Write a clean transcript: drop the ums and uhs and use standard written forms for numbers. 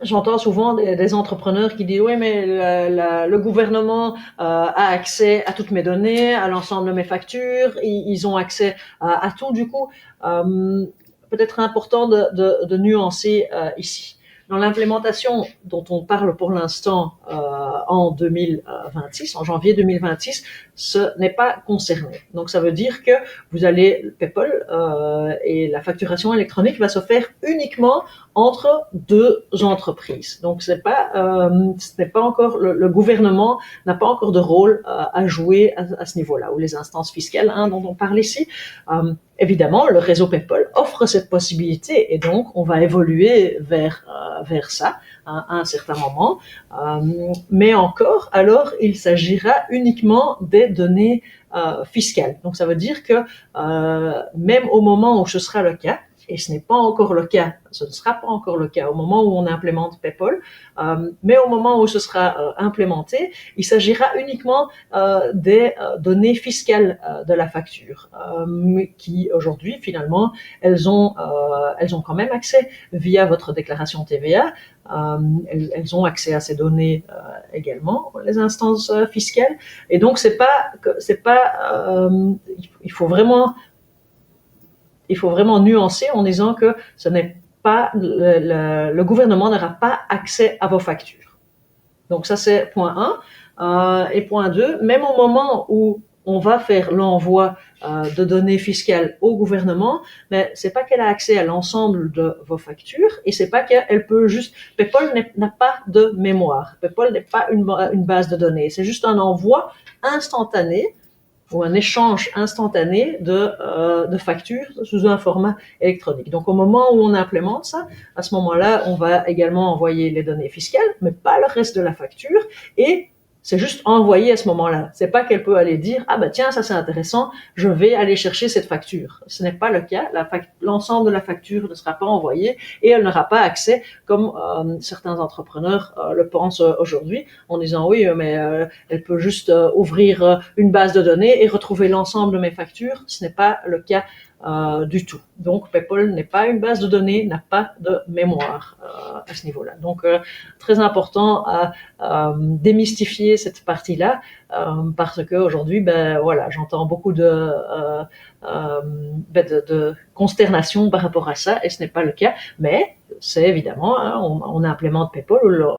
J'entends souvent des entrepreneurs qui disent oui mais le gouvernement a accès à toutes mes données, à l'ensemble de mes factures, ils ont accès à tout du coup. Peut-être important de nuancer ici. Dans l'implémentation dont on parle pour l'instant en 2026, en janvier 2026, ce n'est pas concerné. Donc ça veut dire que vous allez PayPal et la facturation électronique va se faire uniquement entre deux entreprises. Donc ce n'est pas encore le gouvernement n'a pas encore de rôle à jouer à ce niveau-là, ou les instances fiscales dont on parle ici. Évidemment, le réseau PayPal offre cette possibilité et donc on va évoluer vers ça à un certain moment. Mais encore, alors il s'agira uniquement des données fiscales. Donc ça veut dire que même au moment où ce sera le cas, et ce n'est pas encore le cas, ce ne sera pas encore le cas au moment où on implémente PayPal, mais au moment où ce sera implémenté, il s'agira uniquement des données fiscales de la facture, qui aujourd'hui finalement elles ont quand même accès via votre déclaration TVA. Elles ont accès à ces données également, les instances fiscales, et donc c'est pas il faut vraiment nuancer en disant que ce n'est pas le gouvernement n'aura pas accès à vos factures. Donc ça c'est point 1. Et point 2, même au moment où on va faire l'envoi de données fiscales au gouvernement, mais c'est pas qu'elle a accès à l'ensemble de vos factures et c'est pas qu'elle peut juste. PayPal n'a pas de mémoire. PayPal n'est pas une base de données. C'est juste un envoi instantané ou un échange instantané de factures sous un format électronique. Donc au moment où on implémente ça, à ce moment-là, on va également envoyer les données fiscales, mais pas le reste de la facture, et c'est juste envoyé à ce moment-là. C'est pas qu'elle peut aller dire ah bah tiens ça c'est intéressant, je vais aller chercher cette facture. Ce n'est pas le cas. L'ensemble de la facture ne sera pas envoyé et elle n'aura pas accès comme certains entrepreneurs le pensent aujourd'hui en disant oui mais elle peut juste ouvrir une base de données et retrouver l'ensemble de mes factures. Ce n'est pas le cas du tout. Donc PayPal n'est pas une base de données, n'a pas de mémoire à ce niveau-là. Donc très important à démystifier cette partie-là parce que aujourd'hui, voilà, j'entends beaucoup de consternation par rapport à ça et ce n'est pas le cas. Mais c'est évidemment, on implémente PayPal